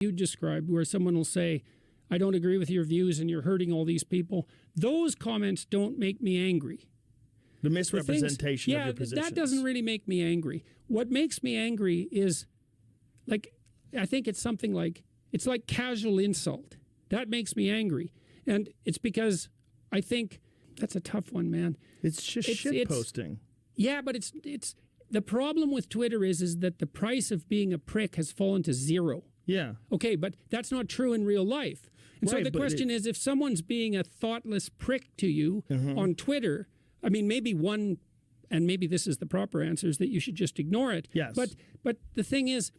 you described, where someone will say, I don't agree with your views and you're hurting all these people. Those comments don't make me angry. The misrepresentation of your positions. That doesn't really make me angry. What makes me angry is, like, I think it's something like, it's like casual insult. That makes me angry. And it's because I think, that's a tough one, man. It's just shit posting. Yeah, but it's the problem with Twitter is that the price of being a prick has fallen to zero. Yeah. Okay, but that's not true in real life. And so the question is, if someone's being a thoughtless prick to you on Twitter, I mean, maybe one, and maybe this is the proper answer, is that you should just ignore it. Yes. But the thing is,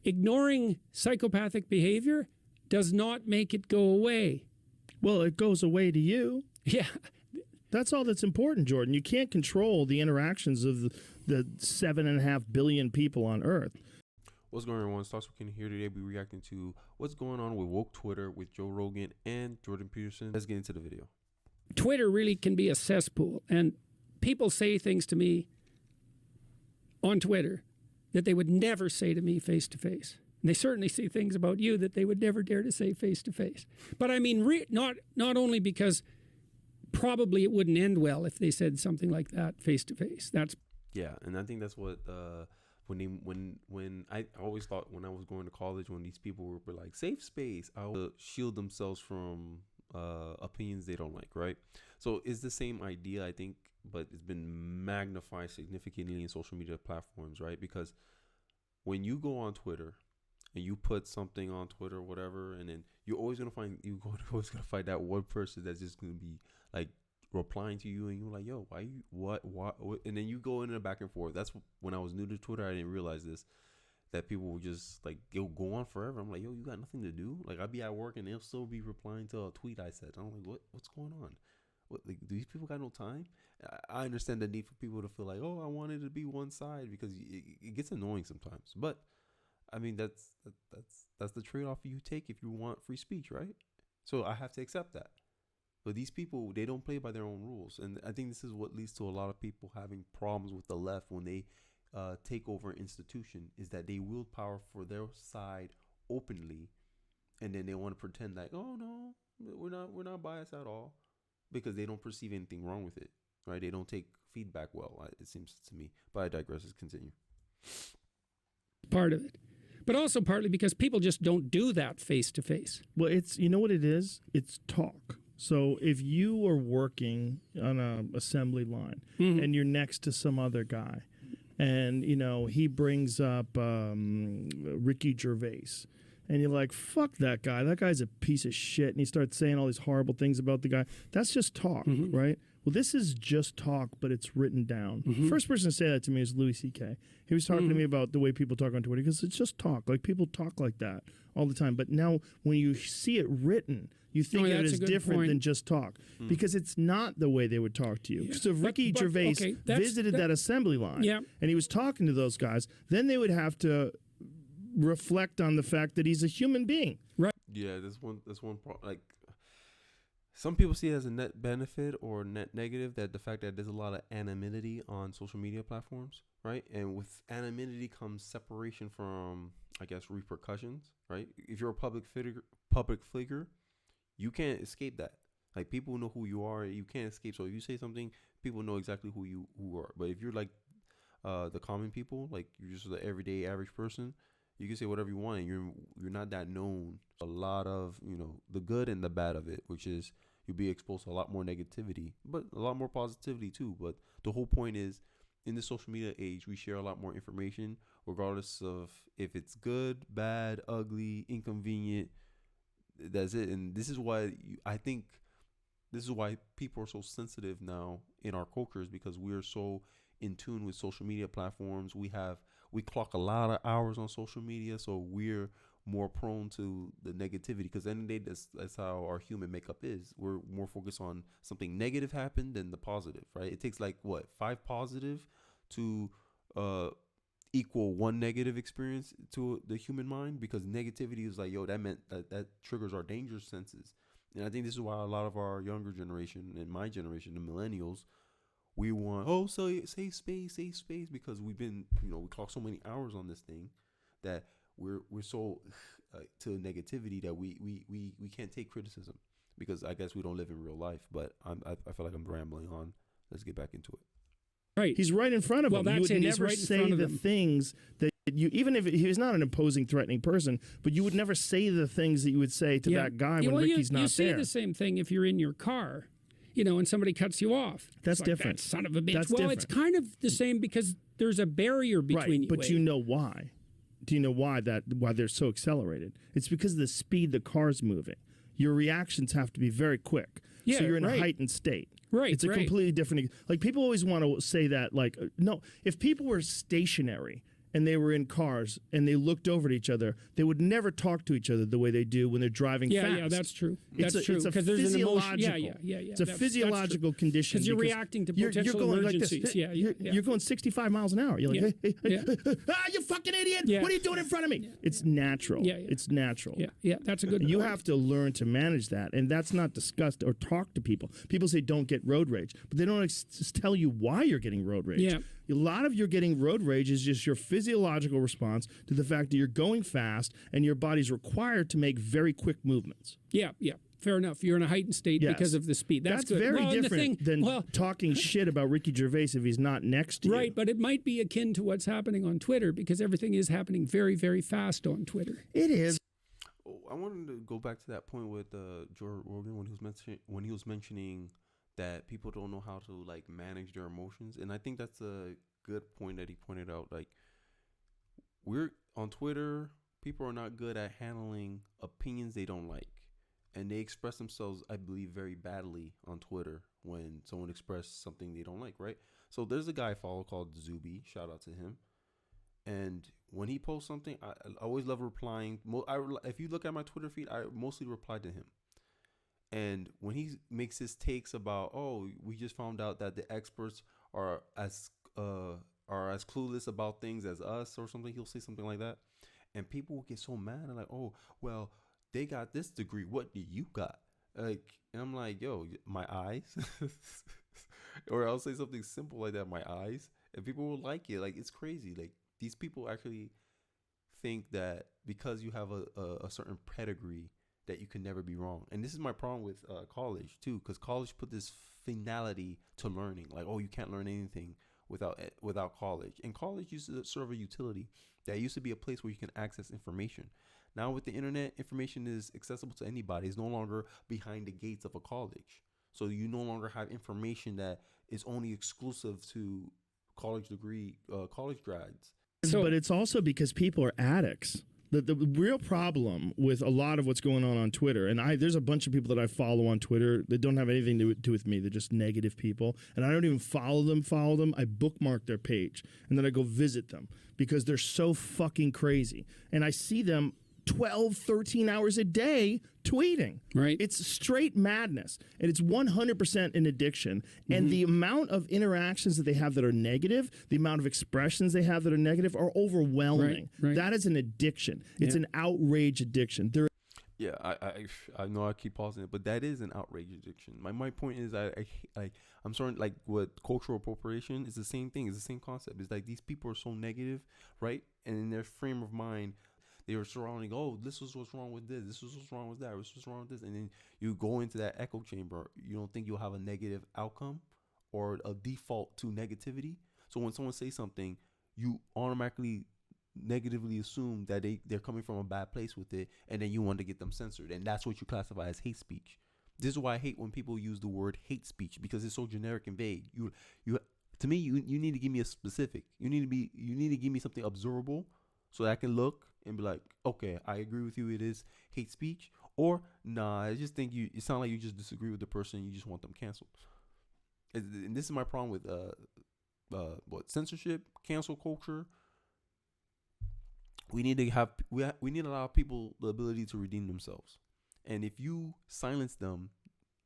ignoring psychopathic behavior does not make it go away. Well, it goes away to you. Yeah. That's all that's important, Jordan. You can't control the interactions of the 7.5 billion people on Earth. What's going on, everyone? Stocks Weekend here today. We'll be reacting to what's going on with woke Twitter with Joe Rogan and Jordan Peterson. Let's get into the video. Twitter really can be a cesspool, and people say things to me on Twitter that they would never say to me face to face. And they certainly say things about you that they would never dare to say face to face. But I mean, not only because probably it wouldn't end well if they said something like that face to face. Yeah, and I think that's what when I always thought when I was going to college, when these people were like safe space, I would shield themselves from opinions they don't like, right? So it's the same idea, I think, but it's been magnified significantly in social media platforms, right? Because when you go on Twitter and you put something on Twitter or whatever, and then you're always gonna find that one person that's just gonna be like replying to you, and you're like, yo, why you what, and then you go in a back and forth. That's when I was new to Twitter, I didn't realize this, that people would just like go on forever. I'm like, yo, you got nothing to do? Like, I'd be at work and they'll still be replying to a tweet I said. I'm like, what's going on? What, like, do these people got no time? I understand the need for people to feel like, oh, I wanted to be one side, because it gets annoying sometimes. But I mean, that's the trade-off you take if you want free speech, right? So I have to accept that. But these people, they don't play by their own rules. And I think this is what leads to a lot of people having problems with the left when they take over an institution, is that they wield power for their side openly, and then they want to pretend like, oh no, we're not biased at all, because they don't perceive anything wrong with it, right? They don't take feedback well, it seems to me. But I digress. Let's continue. Part of it. But also partly because people just don't do that face to face. Well, it's, you know what it is? It's talk. So if you are working on an assembly line and you're next to some other guy, and, you know, he brings up Ricky Gervais, and you're like, fuck that guy. That guy's a piece of shit. And he starts saying all these horrible things about the guy. That's just talk, right? Well, this is just talk, but it's written down. First person to say that to me is Louis C.K. He was talking to me about the way people talk on Twitter, because it's just talk. Like, people talk like that all the time. But now when you see it written, you think it is different than just talk, because it's not the way they would talk to you. So if Ricky Gervais visited that assembly line and he was talking to those guys, then they would have to reflect on the fact that he's a human being. Right. Yeah, that's one like, some people see it as a net benefit or net negative, that the fact that there's a lot of anonymity on social media platforms, right? And with anonymity comes separation from, I guess, repercussions, right? If you're a public figure, you can't escape that. Like, people know who you are. You can't escape. So if you say something, people know exactly who you are. But if you're like the common people, like you're just the everyday average person, you can say whatever you want, and you're not that known. A lot of, you know, the good and the bad of it, which is you'll be exposed to a lot more negativity, but a lot more positivity too. But the whole point is, in the social media age, we share a lot more information, regardless of if it's good, bad, ugly, inconvenient. That's it. And this is why I think this is why people are so sensitive now in our cultures, because we're so in tune with social media platforms. We clock a lot of hours on social media, so we're more prone to the negativity, because at the end of the day, that's how our human makeup is. We're more focused on something negative happened than the positive, right? It takes like 5 positive to equal 1 negative experience to the human mind, because negativity is like, yo, that meant that triggers our danger senses. And I think this is why a lot of our younger generation and my generation, the millennials, we want, safe space, because we've been, we clock so many hours on this thing that we're so to negativity that we can't take criticism because I guess we don't live in real life. But I feel like I'm rambling on. Let's get back into it. Right. He's right in front of him. You would never say the things that you, even if he was not an imposing, threatening person, but you would never say the things that you would say to that guy when Ricky's not there. You say the same thing if you're in your car, you know, and somebody cuts you off. That's different. That son of a bitch. That's well, different. it's kind of the same because there's a barrier between you. But you know why? Do you know why they're so accelerated? It's because of the speed the car's moving. Your reactions have to be very quick. Yeah, so you're in a heightened state. Right. It's a completely different. Like people always want to say that. Like no, if people were stationary and they were in cars and they looked over at each other, they would never talk to each other the way they do when they're driving fast. Yeah, that's true. That's true. It's a physiological. It's a physiological condition because you're reacting to potential emergencies. Like this. You're going 65 miles an hour. You're like, hey, you fucking idiot! Yeah. What are you doing in front of me? Yeah. It's natural. It's natural. Yeah, that's a good point. You have to learn to manage that, and that's not discussed or talked to people. People say don't get road rage, but they don't just tell you why you're getting road rage. Yeah. A lot of your getting road rage is just your physiological response to the fact that you're going fast and your body's required to make very quick movements. Yeah. Fair enough. You're in a heightened state because of the speed. That's good. Very different than talking shit about Ricky Gervais if he's not next to you. Right, but it might be akin to what's happening on Twitter because everything is happening very, very fast on Twitter. It is. I wanted to go back to that point with Joe Rogan when he was mentioning that people don't know how to like manage their emotions, and I think that's a good point that he pointed out. Like we're on Twitter, people are not good at handling opinions they don't like, and they express themselves, I believe, very badly on Twitter when someone expresses something they don't like. Right? So there's a guy I follow called Zuby. Shout out to him. And when he posts something, I always love replying. If you look at my Twitter feed, I mostly reply to him. And when he makes his takes about, we just found out that the experts are as clueless about things as us or something, he'll say something like that. And people will get so mad and like, well, they got this degree. What do you got? Like, and I'm like, yo, my eyes. Or I'll say something simple like that, my eyes. And people will like it. Like, it's crazy. Like, these people actually think that because you have a certain pedigree that you can never be wrong. And this is my problem with college too, because college put this finality to learning. Like, you can't learn anything without college. And college used to serve a utility. That used to be a place where you can access information. Now with the internet, information is accessible to anybody. It's no longer behind the gates of a college. So you no longer have information that is only exclusive to college grads. But it's also because people are addicts. The real problem with a lot of what's going on Twitter, and there's a bunch of people that I follow on Twitter that don't have anything to do with me. They're just negative people. And I don't even follow them. I bookmark their page. And then I go visit them because they're so fucking crazy. And I see them 12, 13 hours a day tweeting. Right. It's straight madness. And it's 100% an addiction. Mm-hmm. And the amount of interactions that they have that are negative, the amount of expressions they have that are negative are overwhelming. Right. That is an addiction. It's an outrage addiction. Yeah, I know I keep pausing it, but that is an outrage addiction. My point is I'm sorry, like with cultural appropriation, it's the same thing. It's the same concept. It's like these people are so negative, right? And in their frame of mind, they are surrounding, this is what's wrong with this. This is what's wrong with that. This is what's wrong with this. And then you go into that echo chamber. You don't think you'll have a negative outcome or a default to negativity. So when someone says something, you automatically negatively assume that they're coming from a bad place with it, and then you want to get them censored. And that's what you classify as hate speech. This is why I hate when people use the word hate speech, because it's so generic and vague. You need to give me a specific. You need to give me something observable so that I can look and be like, okay, I agree with you. It is hate speech, or nah, I just think it sounds like you just disagree with the person. You just want them canceled. And this is my problem with censorship, cancel culture. We need to allow people the ability to redeem themselves. And if you silence them,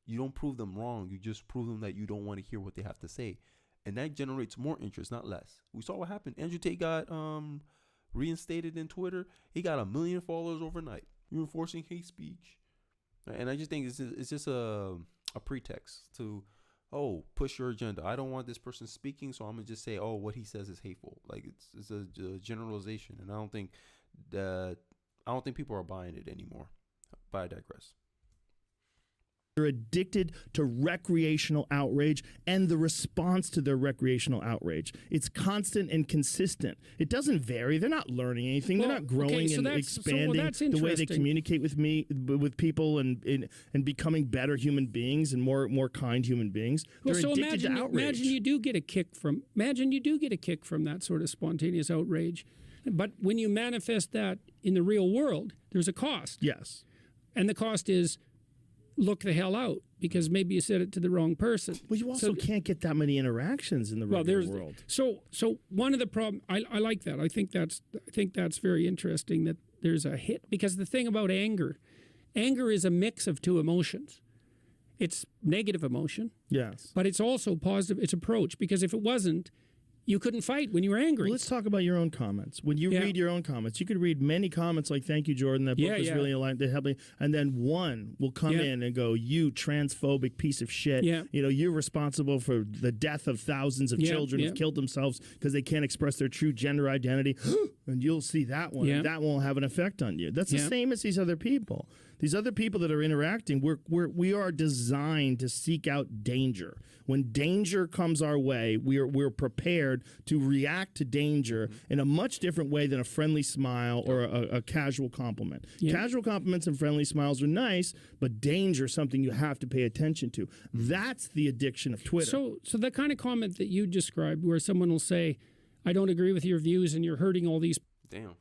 you don't prove them wrong. You just prove them that you don't want to hear what they have to say. And that generates more interest, not less. We saw what happened. Andrew Tate got reinstated in Twitter. He got 1 million followers overnight. You're enforcing hate speech. And I just think it's just a pretext to, push your agenda. I don't want this person speaking, so I'm going to just say, what he says is hateful. Like, it's a generalization. And I don't think that I don't think people are buying it anymore. But I digress. They're addicted to recreational outrage and the response to their recreational outrage. It's constant and consistent. It doesn't vary. They're not learning anything. Well, They're not growing and expanding the way they communicate with people and becoming better human beings and more kind human beings. They're addicted to outrage. Imagine you do get a kick from that sort of spontaneous outrage. But when you manifest that in the real world, there's a cost. Yes. And the cost is look the hell out because maybe you said it to the wrong person. Well, you also can't get that many interactions in the regular world. So one of the problems, I like that. I think that's very interesting that there's a hit, because the thing about anger is a mix of two emotions. It's negative emotion. Yes. But it's also positive. It's approach, because if it wasn't, you couldn't fight when you were angry. Well, let's talk about your own comments. When you read your own comments, you could read many comments like, thank you, Jordan. That book was really aligned to help me. And then one will come in and go, you transphobic piece of shit. Yeah. You know, you're responsible for the death of thousands of children who've killed themselves because they can't express their true gender identity. And you'll see that one. That won't have an effect on you. That's the same as these other people. These other people that are interacting, we are designed to seek out danger. When danger comes our way, we're prepared to react to danger in a much different way than a friendly smile or a casual compliment. Yeah. Casual compliments and friendly smiles are nice, but danger is something you have to pay attention to. That's the addiction of Twitter. So the kind of comment that you described, where someone will say, I don't agree with your views and you're hurting all these. Damn,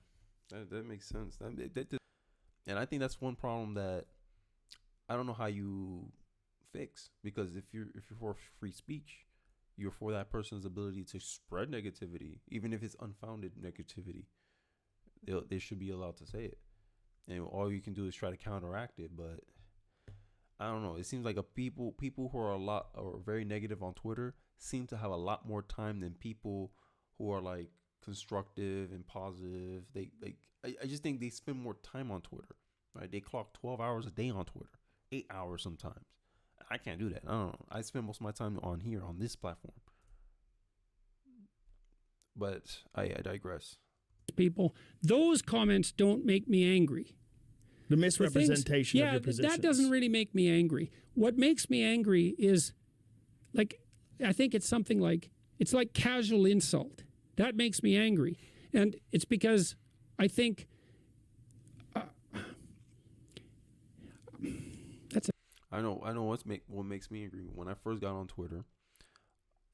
that makes sense. And I think that's one problem that I don't know how you fix, because if you're for free speech, you're for that person's ability to spread negativity, even if it's unfounded negativity. They should be allowed to say it, and all you can do is try to counteract it. But I don't know. It seems like people who are very negative on Twitter seem to have a lot more time than people who are like constructive and positive. I just think they spend more time on Twitter, right? They clock 12 hours a day on Twitter, 8 hours sometimes. I can't do that. I don't know. I spend most of my time on this platform. But I digress. People, those comments don't make me angry. The misrepresentation of your positions. That doesn't really make me angry. What makes me angry is, like, I think it's something like, it's like casual insult. That makes me angry. And it's because I think I know what makes me angry. When I first got on Twitter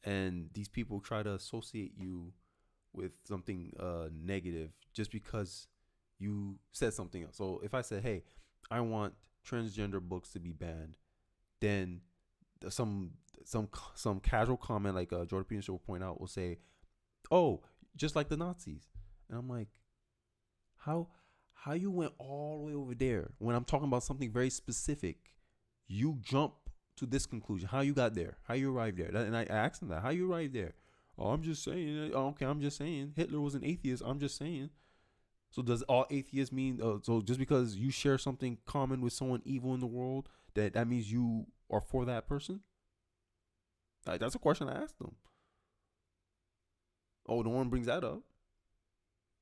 and these people try to associate you with something negative just because you said something else. So if I said, hey, I want transgender books to be banned, then some casual comment like Jordan Peterson will point out will say, oh, just like the Nazis. And I'm like, how you went all the way over there when I'm talking about something very specific? You jump to this conclusion. How you got there? How you arrived there? And I asked him that. How you arrived there? Oh, I'm just saying. Oh, okay, I'm just saying. Hitler was an atheist. I'm just saying. So does all atheists mean? So just because you share something common with someone evil in the world, that means you are for that person? That's a question I asked them. Oh, no one brings that up.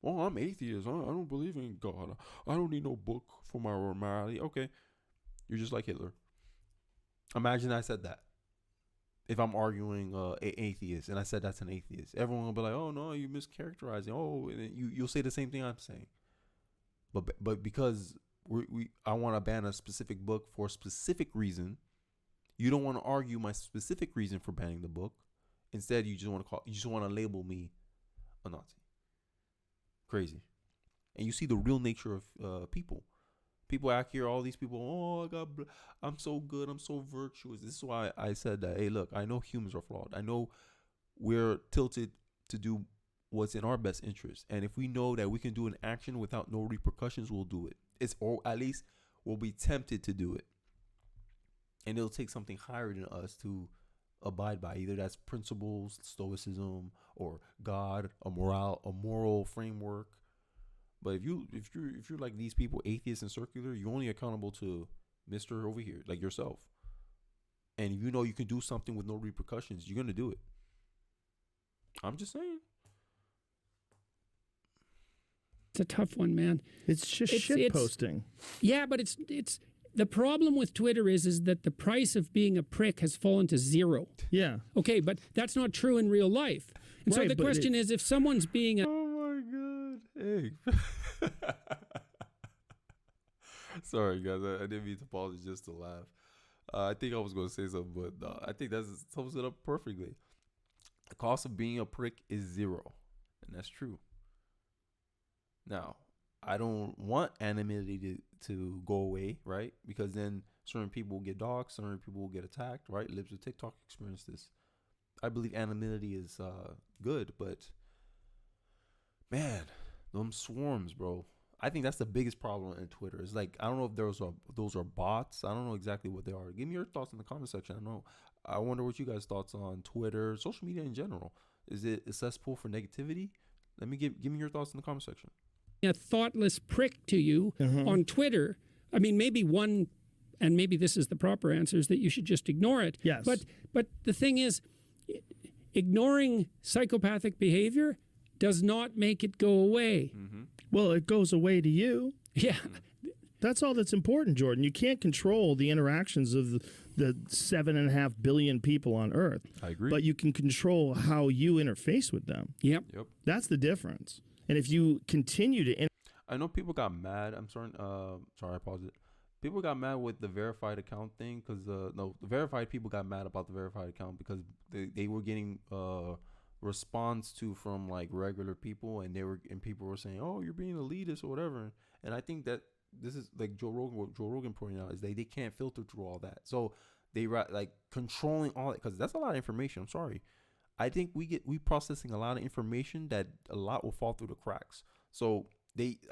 Oh, I'm atheist. I don't believe in God. I don't need no book for my morality. Okay, you're just like Hitler. Imagine I said that. If I'm arguing an atheist and I said that's an atheist, everyone will be like, "Oh no, you mischaracterizing." Oh, and you'll say the same thing I'm saying. But because I want to ban a specific book for a specific reason, you don't want to argue my specific reason for banning the book. Instead, you just want to label me a Nazi. Crazy. And you see the real nature of people. People out here, all these people, oh, I'm so good, I'm so virtuous. This is why I said that, hey, look, I know humans are flawed. I know we're tilted to do what's in our best interest. And if we know that we can do an action without no repercussions, we'll do it. Or at least we'll be tempted to do it. And it'll take something higher than us to abide by. Either that's principles, stoicism, or God, a moral framework. But if you're like these people, atheists and circular, you're only accountable to Mr. over here, like yourself. And if you know you can do something with no repercussions, you're gonna do it. I'm just saying. It's a tough one, man. It's just shit posting. Yeah, but it's the problem with Twitter is that the price of being a prick has fallen to zero. Yeah. Okay, but that's not true in real life. And so Right, the but question is, if someone's being a... Oh my god! Hey, sorry guys, I didn't mean to pause just to laugh. I think I was going to say something, but I think that sums it up perfectly. The cost of being a prick is zero, and that's true. Now, I don't want anonymity to go away, right? Because then certain people will get doxxed, certain people will get attacked, right? Libs of TikTok experience this. I believe anonymity is good, but man, them swarms, bro. I think that's the biggest problem in Twitter. It's like, I don't know if those are bots. I don't know exactly what they are. Give me your thoughts in the comment section. I wonder what you guys' thoughts on Twitter, social media in general. Is it a cesspool for negativity? Let me give me your thoughts in the comment section. A thoughtless prick to you on Twitter. I mean, maybe one, and maybe this is the proper answer, is that you should just ignore it. Yes. But the thing is, ignoring psychopathic behavior does not make it go away. Mm-hmm. Well, it goes away to you. Yeah. That's all that's important, Jordan. You can't control the interactions of the 7.5 billion people on Earth. I agree. But you can control how you interface with them. Yep. That's the difference. And if you continue to... I know people got mad. I'm sorry. Sorry, I paused it. People got mad with the verified account thing because the verified people got mad about the verified account because they were getting response from like regular people, and people were saying, "Oh, you're being elitist" or whatever. And I think that this is like what Joe Rogan pointed out is they can't filter through all that, so they like controlling all that because that's a lot of information. I'm sorry. I think we processing a lot of information that a lot will fall through the cracks. So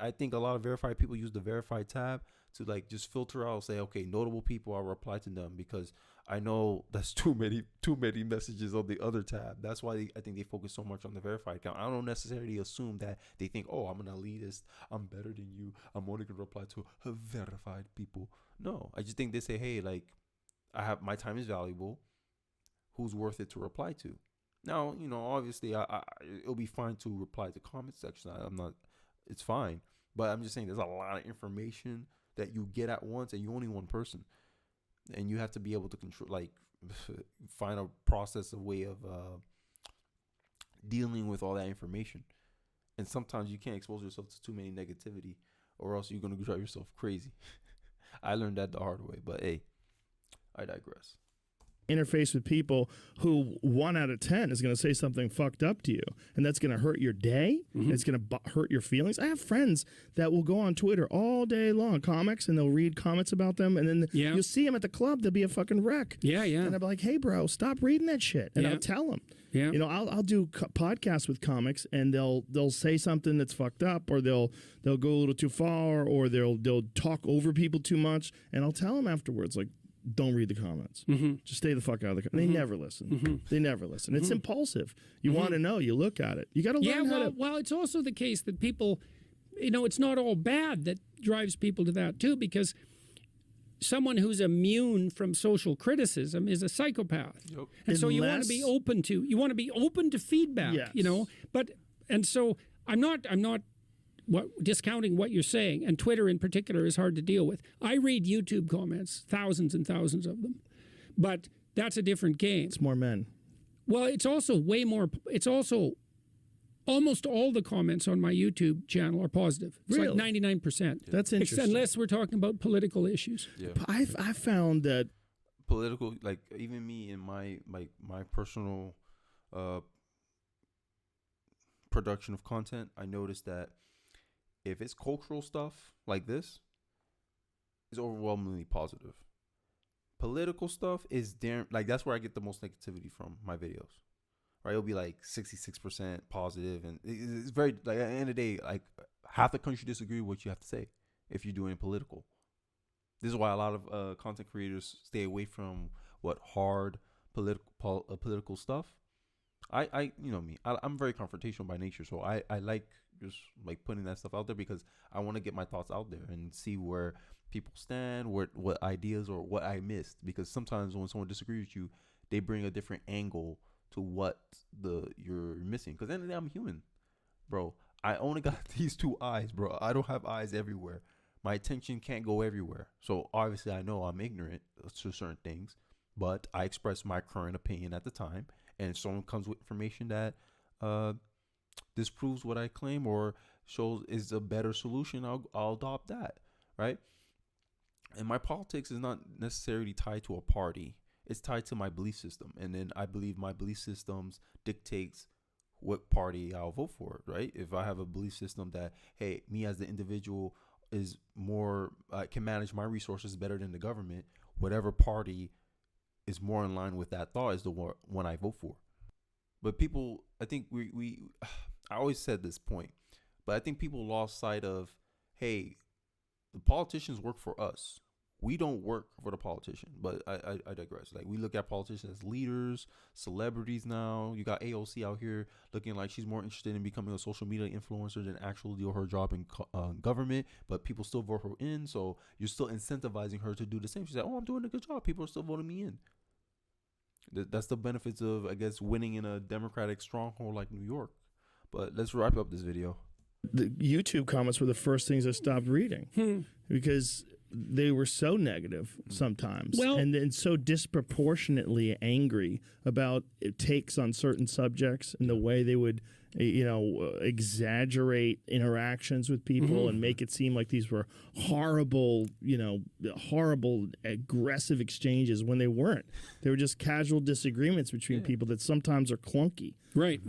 I think a lot of verified people use the verified tab to like just filter out, say, okay, notable people, I'll reply to them because I know that's too many messages on the other tab. That's why I think they focus so much on the verified account. I don't necessarily assume that they think, oh, I'm an elitist, I'm better than you, I'm only gonna reply to verified people. No, I just think they say, hey, like my time is valuable. Who's worth it to reply to? Now, obviously, it'll be fine to reply to comment section. It's fine. But I'm just saying there's a lot of information that you get at once, and you're only one person. And you have to be able to control, like, find a process, a way of dealing with all that information. And sometimes you can't expose yourself to too many negativity, or else you're going to drive yourself crazy. I learned that the hard way. But, hey, I digress. Interface with people who 1 out of 10 is going to say something fucked up to you, and that's going to hurt your day. It's going to hurt your feelings. I have friends that will go on Twitter all day long, comics, and they'll read comments about them, and then you'll see them at the club. They'll be a fucking wreck. Yeah. And I'll be like, hey, bro, stop reading that shit. And I'll tell them. Yeah. I'll do podcasts with comics, and they'll say something that's fucked up, or they'll go a little too far, or they'll talk over people too much, and I'll tell them afterwards, like, don't read the comments. Just stay the fuck out of the comments. They never listen. They never listen. It's impulsive. You want to know. You look at it. You got to learn how to... Well, it's also the case that people, it's not all bad that drives people to that too, because someone who's immune from social criticism is a psychopath. Yep. And so you want to be open to feedback, Yes. And so I'm not discounting what you're saying, and Twitter in particular is hard to deal with. I read YouTube comments, thousands and thousands of them, but that's a different game. It's more men. Well, it's also almost all the comments on my YouTube channel are positive. It's Really? like 99%. That's interesting. Unless we're talking about political issues. Yeah. I found that Political, like even me in my personal production of content, I noticed that if it's cultural stuff like this, it's overwhelmingly positive. Political stuff is like that's where I get the most negativity from my videos. Right, it'll be like 66% positive, and it's very like at the end of the day, like half the country disagree with what you have to say if you're doing political. This is why a lot of content creators stay away from hard political stuff. I you know me, I'm very confrontational by nature, so I like just like putting that stuff out there because I want to get my thoughts out there and see where people stand, what ideas or what I missed. Because sometimes when someone disagrees with you, they bring a different angle to what you're missing. Because at the end of the day, I'm human, bro. I only got these two eyes, bro. I don't have eyes everywhere. My attention can't go everywhere. So obviously I know I'm ignorant to certain things, but I express my current opinion at the time. And if someone comes with information that disproves what I claim or shows is a better solution, I'll adopt that, right? And my politics is not necessarily tied to a party. It's tied to my belief system. And then I believe my belief systems dictates what party I'll vote for, right? If I have a belief system that, hey, me as the individual is more, can manage my resources better than the government, whatever party is more in line with that thought is the one I vote for. But people, I think I always said this point, but I think people lost sight of, hey, the politicians work for us. We don't work for the politician, but I digress. Like, we look at politicians as leaders, celebrities now. You got AOC out here looking like she's more interested in becoming a social media influencer than actually do her job in government, but people still vote her in. So you're still incentivizing her to do the same. She's like, oh, I'm doing a good job. People are still voting me in. That's the benefits of, I guess, winning in a Democratic stronghold like New York. But let's wrap up this video. The YouTube comments were the first things I stopped reading because they were so negative sometimes, and then so disproportionately angry about takes on certain subjects and the way they would, exaggerate interactions with people and make it seem like these were horrible, horrible, aggressive exchanges when they weren't. They were just casual disagreements between people that sometimes are clunky. Right.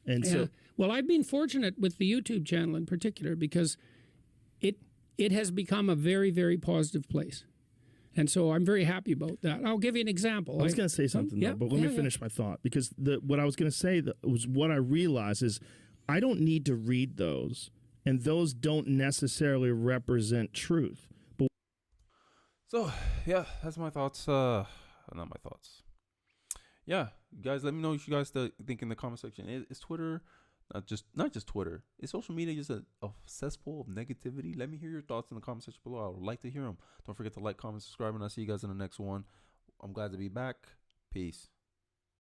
And so, well, I've been fortunate with the YouTube channel in particular because it has become a very, very positive place. And so I'm very happy about that. I'll give you an example. I was going to say something, though, but let me finish my thought, because what I was going to say was what I realized is I don't need to read those, and those don't necessarily represent truth. But so, yeah, that's my thoughts. Not my thoughts. Yeah, guys, let me know what you guys think in the comment section. Is Twitter... Not just Twitter. Is social media just a cesspool of negativity? Let me hear your thoughts in the comment section below. I would like to hear them. Don't forget to like, comment, subscribe, and I'll see you guys in the next one. I'm glad to be back. Peace.